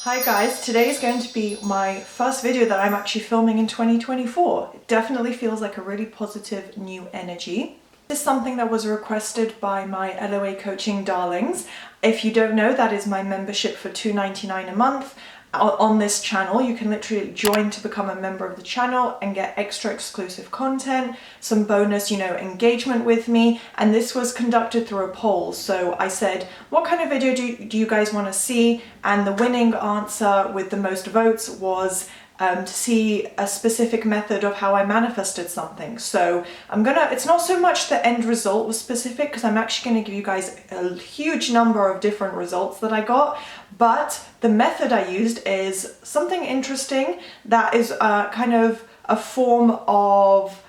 Hi guys, today is going to be my first video that I'm actually filming in 2024. It definitely feels like a really positive new energy. This is something that was requested by my LOA coaching darlings. If you don't know, that is my membership for $2.99 a month. On this channel, you can literally join to become a member of the channel and get extra exclusive content, some bonus, engagement with me. And this was conducted through a poll. So I said, what kind of video do you guys want to see? And the winning answer with the most votes was to see a specific method of how I manifested something. So it's not so much the end result was specific, because I'm actually going to give you guys a huge number of different results that I got, but the method I used is something interesting that is kind of a form of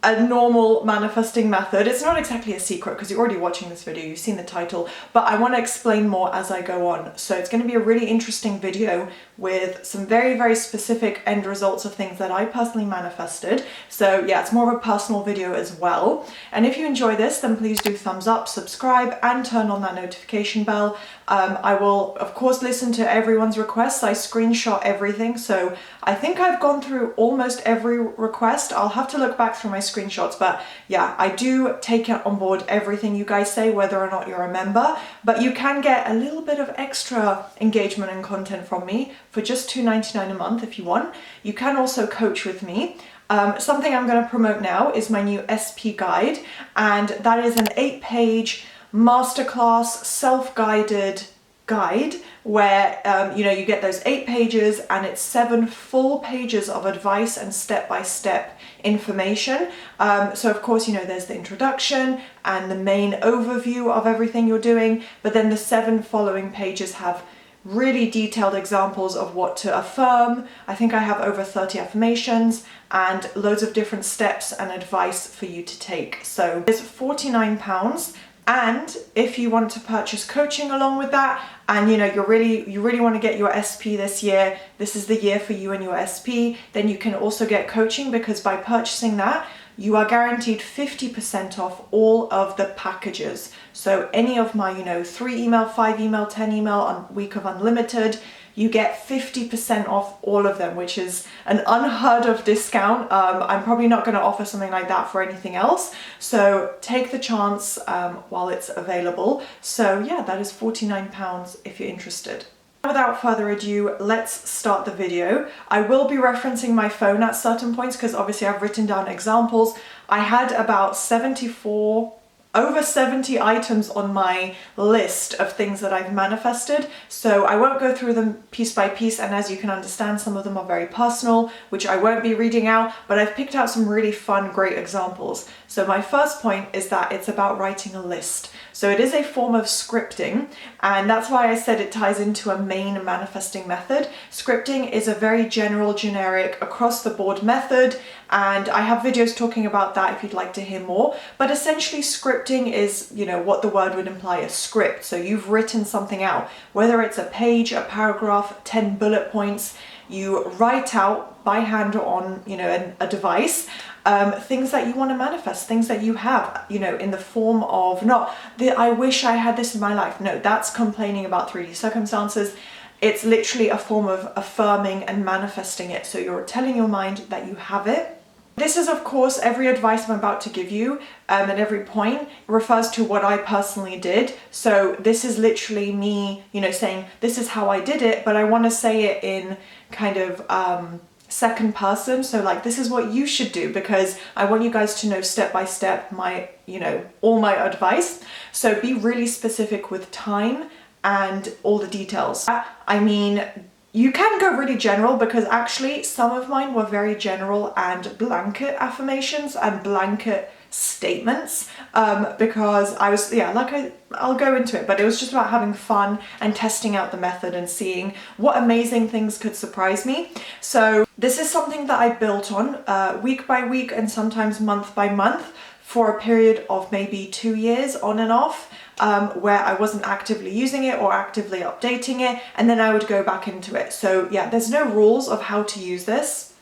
a normal manifesting method. It's not exactly a secret because you're already watching this video, you've seen the title, but I want to explain more as I go on. So it's going to be a really interesting video with some very, very specific end results of things that I personally manifested. So yeah, it's more of a personal video as well. And if you enjoy this, then please do thumbs up, subscribe, and turn on that notification bell. I will, of course, listen to everyone's requests. I screenshot everything. So I think I've gone through almost every request. I'll have to look back through my screenshots, but yeah, I do take on board everything you guys say, whether or not you're a member, but you can get a little bit of extra engagement and content from me for just $2.99 a month if you want. You can also coach with me. Something I'm going to promote now is my new SP guide, and that is an 8-page masterclass self-guided guide where you get those 8 pages and it's 7 full pages of advice and step-by-step information. So of course, there's the introduction and the main overview of everything you're doing, but then the 7 following pages have really detailed examples of what to affirm. I think I have over 30 affirmations and loads of different steps and advice for you to take. So it's £49. And if you want to purchase coaching along with that, and you really want to get your SP this year, this is the year for you and your SP, then you can also get coaching, because by purchasing that, you are guaranteed 50% off all of the packages. So any of my, 3 email, 5 email, 10 email week of unlimited, you get 50% off all of them, which is an unheard of discount. I'm probably not going to offer something like that for anything else. So take the chance while it's available. So yeah, that is £49 if you're interested. Without further ado, let's start the video. I will be referencing my phone at certain points because obviously I've written down examples. I had about over 70 items on my list of things that I've manifested, so I won't go through them piece by piece, and as you can understand, some of them are very personal, which I won't be reading out, but I've picked out some really fun, great examples. So my first point is that it's about writing a list. So it is a form of scripting, and that's why I said it ties into a main manifesting method. Scripting is a very general, generic, across the board method, and I have videos talking about that if you'd like to hear more. But essentially scripting is, what the word would imply, a script. So you've written something out, whether it's a page, a paragraph, 10 bullet points, you write out by hand or on, a device, things that you want to manifest, things that you have, in the form of not the I wish I had this in my life. No, that's complaining about 3D circumstances. It's literally a form of affirming and manifesting it. So you're telling your mind that you have it. This is, of course, every advice I'm about to give you and every point refers to what I personally did. So this is literally me, saying this is how I did it, but I want to say it in kind of second person. So like, this is what you should do, because I want you guys to know step by step my, all my advice. So be really specific with time and all the details. I mean, you can go really general, because actually some of mine were very general and blanket affirmations and blanket statements, because I was, I'll go into it, but it was just about having fun and testing out the method and seeing what amazing things could surprise me. So this is something that I built on week by week and sometimes month by month for a period of maybe 2 years on and off, where I wasn't actively using it or actively updating it, and then I would go back into it. So yeah, there's no rules of how to use this.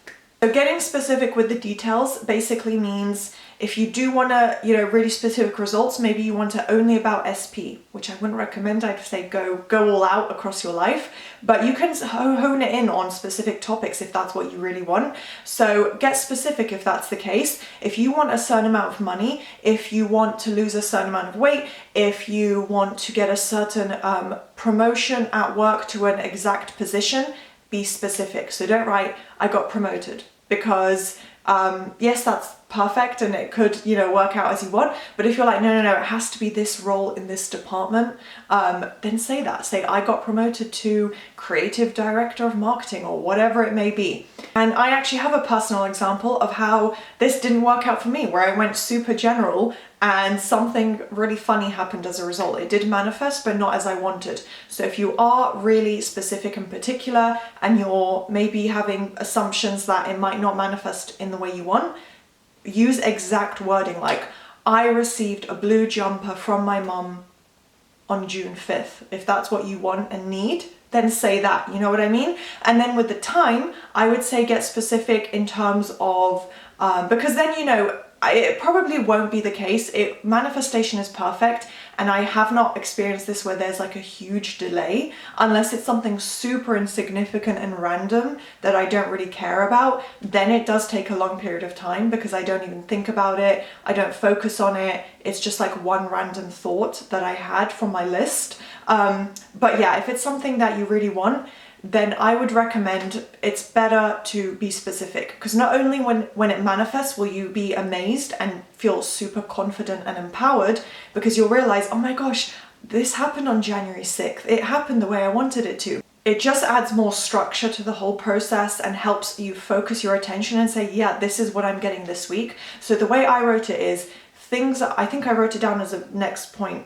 So getting specific with the details basically means If you do want to, really specific results, maybe you want to only about SP, which I wouldn't recommend. I'd say go all out across your life, but you can hone it in on specific topics if that's what you really want. So get specific if that's the case. If you want a certain amount of money, if you want to lose a certain amount of weight, if you want to get a certain promotion at work to an exact position, be specific. So don't write, I got promoted, because yes, that's perfect and it could, work out as you want. But if you're like, no, it has to be this role in this department, then say that. Say, I got promoted to creative director of marketing or whatever it may be. And I actually have a personal example of how this didn't work out for me, where I went super general and something really funny happened as a result. It did manifest, but not as I wanted. So if you are really specific and particular and you're maybe having assumptions that it might not manifest in the way you want, use exact wording, like, I received a blue jumper from my mum on June 5th. If that's what you want and need, then say that, you know what I mean? And then with the time, I would say get specific in terms of, because then, it probably won't be the case. Manifestation is perfect, and I have not experienced this where there's like a huge delay, unless it's something super insignificant and random that I don't really care about. Then it does take a long period of time because I don't even think about it. I don't focus on it. It's just like one random thought that I had from my list. But yeah, if it's something that you really want, then I would recommend it's better to be specific, because not only when it manifests will you be amazed and feel super confident and empowered, because you'll realize, oh my gosh, this happened on January 6th. It happened the way I wanted it to. It just adds more structure to the whole process and helps you focus your attention and say, yeah, this is what I'm getting this week. So the way I wrote it is things, I think I wrote it down as a next point.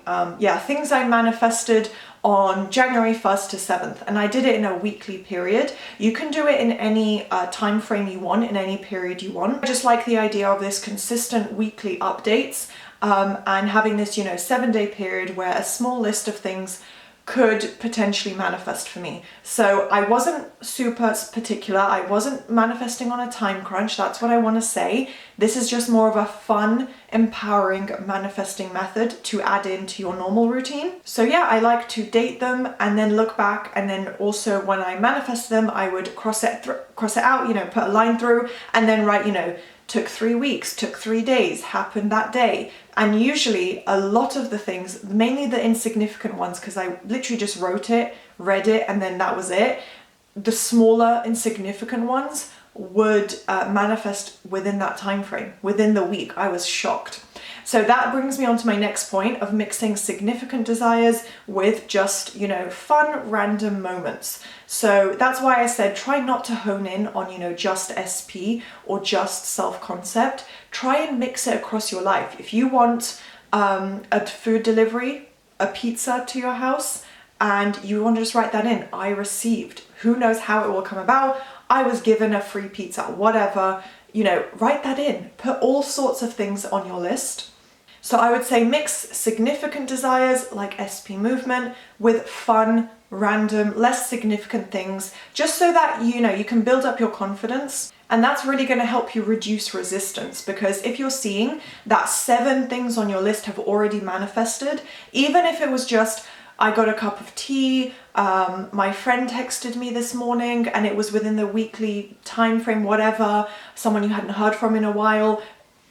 Things I manifested on January 1st to 7th, and I did it in a weekly period. You can do it in any time frame you want, in any period you want. I just like the idea of this consistent weekly updates and having this, 7-day period where a small list of things could potentially manifest for me. So I wasn't super particular. I wasn't manifesting on a time crunch. That's what I want to say. This is just more of a fun, empowering manifesting method to add into your normal routine. So yeah, I like to date them and then look back, and then also when I manifest them, I would cross it out, put a line through, and then write, took 3 weeks, took 3 days, happened that day. And usually a lot of the things, mainly the insignificant ones, because I literally just wrote it, read it, and then that was it. The smaller insignificant ones would manifest within that time frame, within the week. I was shocked. So that brings me on to my next point of mixing significant desires with just, fun random moments. So that's why I said try not to hone in on, just SP or just self-concept. Try and mix it across your life. If you want a food delivery, a pizza to your house, and you want to just write that in, I received, who knows how it will come about, I was given a free pizza, whatever, write that in. Put all sorts of things on your list. So I would say mix significant desires like SP movement with fun, random, less significant things, just so that, you can build up your confidence. And that's really going to help you reduce resistance, because if you're seeing that 7 things on your list have already manifested, even if it was just, I got a cup of tea, my friend texted me this morning and it was within the weekly time frame, whatever, someone you hadn't heard from in a while,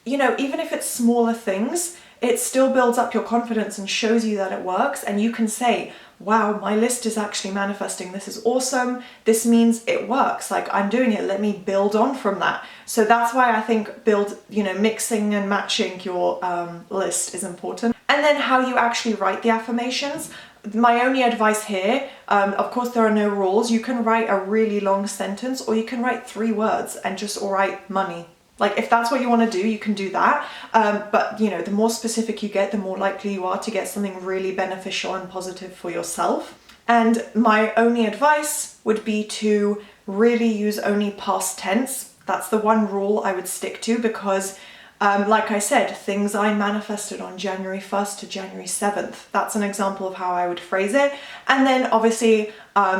even if it's smaller things, it still builds up your confidence and shows you that it works, and you can say, wow, my list is actually manifesting. This is awesome. This means it works. Like, I'm doing it. Let me build on from that. So that's why I think mixing and matching your list is important. And then how you actually write the affirmations. My only advice here, of course there are no rules. You can write a really long sentence, or you can write 3 words and just write money. Like, if that's what you want to do, you can do that. But, the more specific you get, the more likely you are to get something really beneficial and positive for yourself. And my only advice would be to really use only past tense. That's the one rule I would stick to, because Like I said, things I manifested on January 1st to January 7th. That's an example of how I would phrase it. And then obviously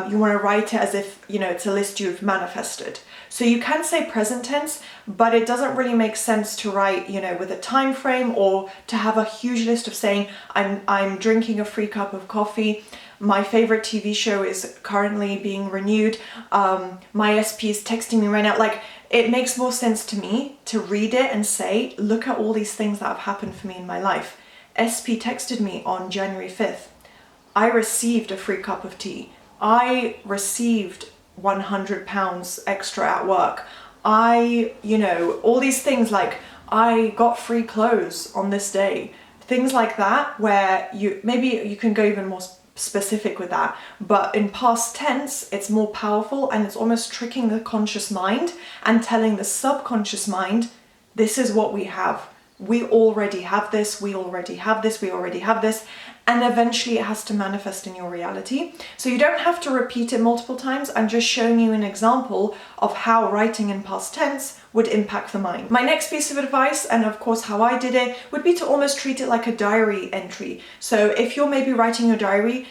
you want to write it as if, you know, it's a list you've manifested. So you can say present tense, but it doesn't really make sense to write, you know, with a time frame, or to have a huge list of saying, I'm drinking a free cup of coffee. My favorite TV show is currently being renewed. My SP is texting me right now. Like, it makes more sense to me to read it and say, look at all these things that have happened for me in my life. SP texted me on January 5th. I received a free cup of tea. I received £100 extra at work. You know, all these things, like I got free clothes on this day. Things like that, where maybe you can go even more specific with that, but in past tense it's more powerful, and it's almost tricking the conscious mind and telling the subconscious mind, this is what we have. We already have this, we already have this, we already have this, and eventually it has to manifest in your reality. So you don't have to repeat it multiple times. I'm just showing you an example of how writing in past tense would impact the mind. My next piece of advice, and of course how I did it, would be to almost treat it like a diary entry. So if you're maybe writing your diary,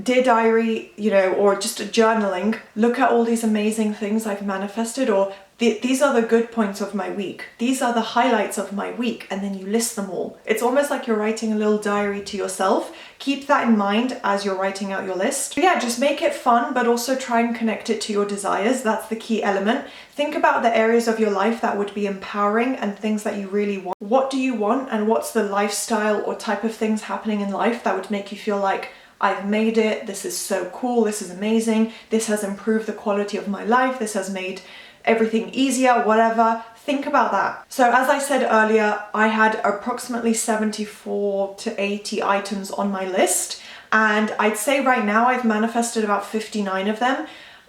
dear diary, you know, or just a journaling, look at all these amazing things I've manifested, or these are the good points of my week. These are the highlights of my week, and then you list them all. It's almost like you're writing a little diary to yourself. Keep that in mind as you're writing out your list. But yeah, just make it fun, but also try and connect it to your desires. That's the key element. Think about the areas of your life that would be empowering and things that you really want. What do you want, and what's the lifestyle or type of things happening in life that would make you feel like, I've made it, this is so cool, this is amazing, this has improved the quality of my life, this has made everything easier, whatever. Think about that. So as I said earlier, I had approximately 74 to 80 items on my list, and I'd say right now I've manifested about 59 of them.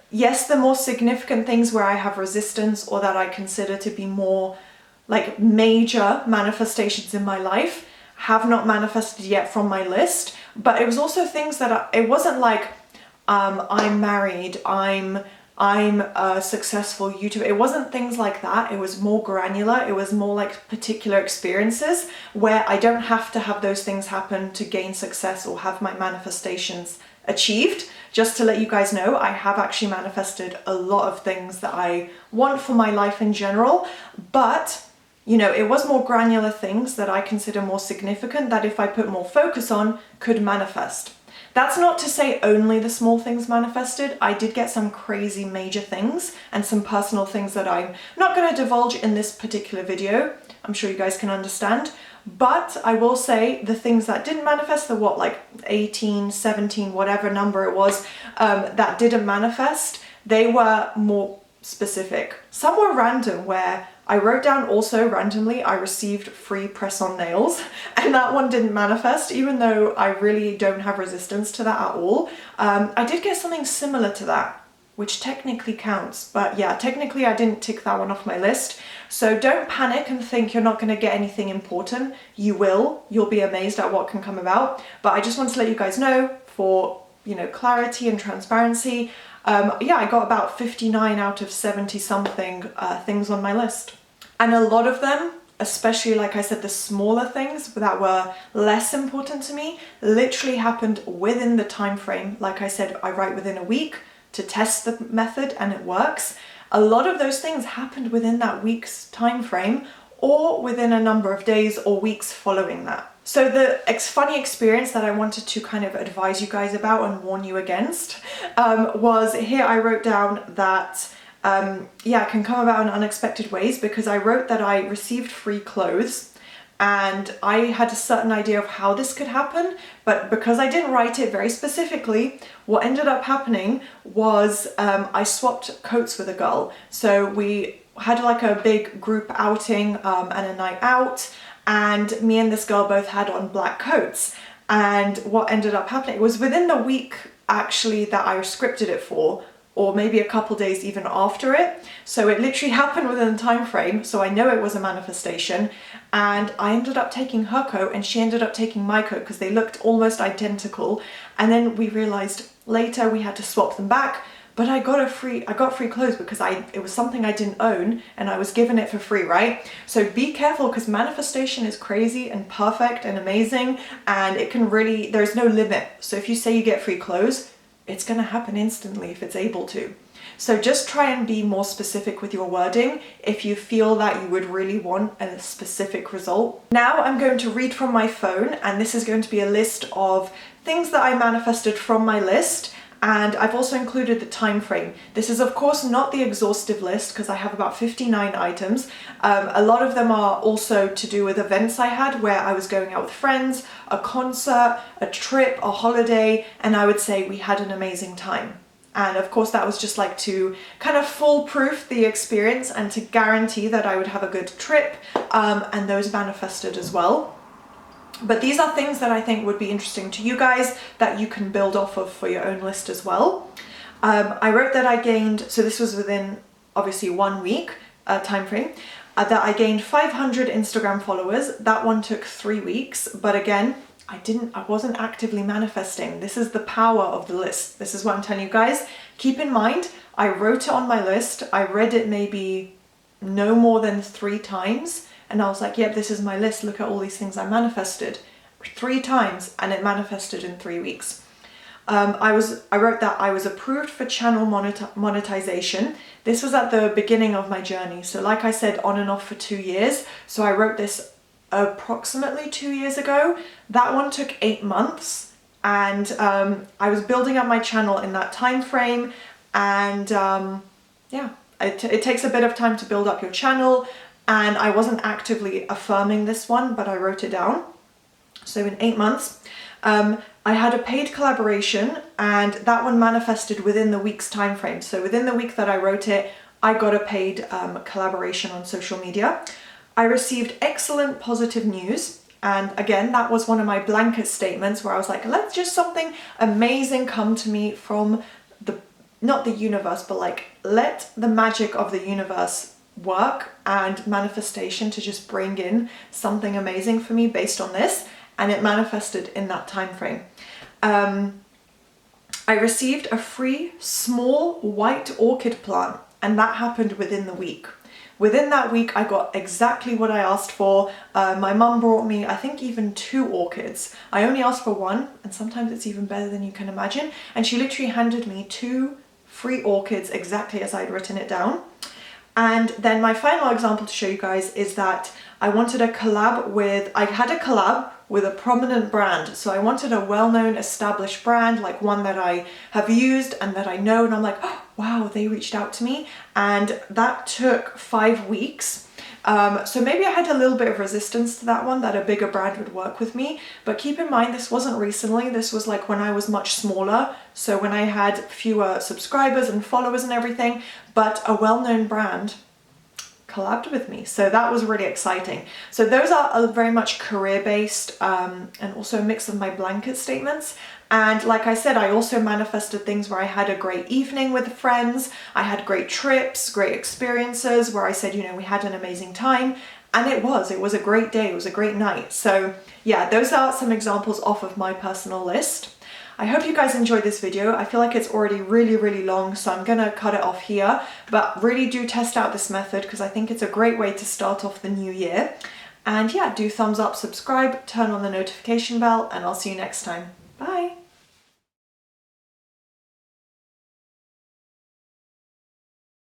Yes, the more significant things where I have resistance, or that I consider to be more like major manifestations in my life, have not manifested yet from my list. But it was also things that it wasn't like I'm married, I'm a successful YouTuber. It wasn't things like that. It was more granular. It was more like particular experiences where I don't have to have those things happen to gain success or have my manifestations achieved. Just to let you guys know, I have actually manifested a lot of things that I want for my life in general, but you know, it was more granular things that I consider more significant, that if I put more focus on, could manifest. That's not to say only the small things manifested. I did get some crazy major things and some personal things that I'm not going to divulge in this particular video. I'm sure you guys can understand. But I will say the things that didn't manifest, the what, like 18, 17, whatever number it was, that didn't manifest, they were more specific. Some were random, where I wrote down also randomly I received free press-on nails, and that one didn't manifest, even though I really don't have resistance to that at all. I did get something similar to that, which technically counts, but yeah, technically I didn't tick that one off my list. So don't panic and think you're not going to get anything important. You will. You'll be amazed at what can come about. But I just want to let you guys know, for, you know, clarity and transparency, yeah, I got about 59 out of 70 something things on my list. And a lot of them, especially like I said, the smaller things that were less important to me, literally happened within the time frame. Like I said, I write within a week to test the method, and it works. A lot of those things happened within that week's time frame, or within a number of days or weeks following that. So the funny experience that I wanted to kind of advise you guys about and warn you against was, here I wrote down that yeah, it can come about in unexpected ways, because I wrote that I received free clothes, and I had a certain idea of how this could happen, but because I didn't write it very specifically, what ended up happening was I swapped coats with a girl. So we had like a big group outing and a night out, and me and this girl both had on black coats. And what ended up happening, it was within the week actually that I scripted it for, or maybe a couple days even after it. So it literally happened within the time frame, so I know it was a manifestation. And I ended up taking her coat, and she ended up taking my coat, because they looked almost identical. And then we realized later we had to swap them back, but I got free clothes because it was something I didn't own and I was given it for free, right? So be careful, because manifestation is crazy and perfect and amazing, and it can really, there's no limit. So if you say you get free clothes, it's going to happen instantly if it's able to. So just try and be more specific with your wording if you feel that you would really want a specific result. Now I'm going to read from my phone, and this is going to be a list of things that I manifested from my list. And I've also included the time frame. This is of course not the exhaustive list, because I have about 59 items. A lot of them are also to do with events I had where I was going out with friends, a concert, a trip, a holiday, and I would say we had an amazing time. And of course that was just like to kind of foolproof the experience and to guarantee that I would have a good trip, and those manifested as well. But these are things that I think would be interesting to you guys that you can build off of for your own list as well. I wrote that I gained, so this was within obviously 1 week time frame, that I gained 500 Instagram followers. That one took 3 weeks, but again, I wasn't actively manifesting. This is the power of the list. This is what I'm telling you guys. Keep in mind, I wrote it on my list. I read it maybe no more than 3 times. And I was like, yep, this is my list. Look at all these things I manifested 3 times, and it manifested in 3 weeks. I wrote that I was approved for channel monetization. This was at the beginning of my journey. So like I said, on and off for 2 years. So I wrote this approximately 2 years ago. That one took 8 months. And I was building up my channel in that time frame. And yeah, it takes a bit of time to build up your channel. And I wasn't actively affirming this one, but I wrote it down. So in 8 months, I had a paid collaboration, and that one manifested within the week's time frame. So within the week that I wrote it, I got a paid collaboration on social media. I received excellent positive news. And again, that was one of my blanket statements where I was like, let just something amazing come to me from not the universe, but like, let the magic of the universe work and manifestation to just bring in something amazing for me based on this. And it manifested in that time frame. I received a free small white orchid plant, and that happened within the week. Within that week, I got exactly what I asked for. My mum brought me, I think, even 2 orchids. I only asked for 1, and sometimes it's even better than you can imagine. And she literally handed me 2 free orchids exactly as I'd written it down. And then my final example to show you guys is that I had a collab with a prominent brand. So I wanted a well-known established brand, like one that I have used and that I know, and I'm like, oh, wow, they reached out to me. And that took 5 weeks. So maybe I had a little bit of resistance to that one, that a bigger brand would work with me. But keep in mind, this wasn't recently. This was like when I was much smaller. So when I had fewer subscribers and followers and everything, but a well-known brand collabed with me. So that was really exciting. So those are very much career-based, and also a mix of my blanket statements. And like I said, I also manifested things where I had a great evening with friends. I had great trips, great experiences where I said, you know, we had an amazing time. And it was a great day. It was a great night. So yeah, those are some examples off of my personal list. I hope you guys enjoyed this video. I feel like it's already really, really long, so I'm gonna cut it off here. But really do test out this method, because I think it's a great way to start off the new year. And yeah, do thumbs up, subscribe, turn on the notification bell, and I'll see you next time.